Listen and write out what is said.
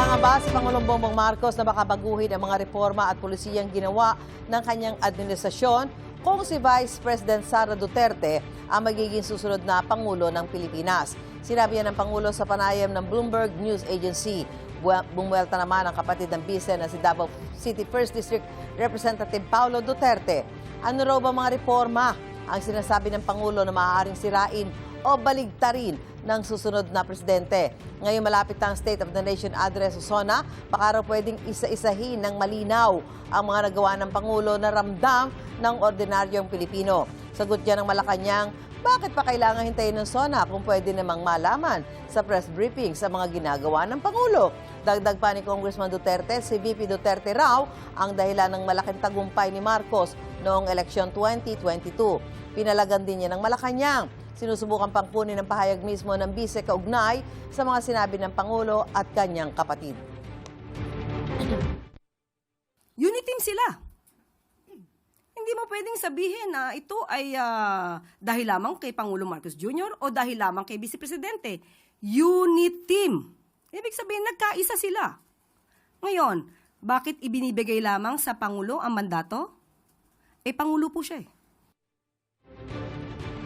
Nangamba si Pangulong Bongbong Marcos na baka baguhin ang mga reforma at polisiyang ginawa ng kanyang administrasyon kung si Vice President Sara Duterte ang magiging susunod na Pangulo ng Pilipinas. Sinabi yan ng Pangulo sa panayam ng Bloomberg News Agency. Bumuelta naman ang kapatid ng bise na si Davao City 1st District Representative Paulo Duterte. Ano raw ba mga reforma ang sinasabi ng Pangulo na maaaring sirain o baligtarin ng susunod na presidente? Ngayon malapit ang State of the Nation Address sa SONA, baka raw pwedeng isa-isahin ng malinaw ang mga nagawa ng Pangulo na ramdam ng ordinaryong Pilipino. Sagot niya ng Malacanang, bakit pa kailangan hintayin ng SONA kung pwede namang malaman sa press briefing sa mga ginagawa ng Pangulo? Dagdag pa ni Congressman Duterte, si VP Duterte raw ang dahilan ng malaking tagumpay ni Marcos noong eleksyon 2022. Pinalagan din niya ng Malacanang. Sinusubukan pang kunin ng pahayag mismo ng bise kaugnay sa mga sinabi ng Pangulo at kanyang kapatid. Unity team sila. Hindi mo pwedeng sabihin na ito ay dahil lamang kay Pangulo Marcos Jr. o dahil lamang kay Vice Presidente. Unity team. Ibig sabihin, nagkaisa sila. Ngayon, bakit ibinibigay lamang sa Pangulo ang mandato? Pangulo po siya eh.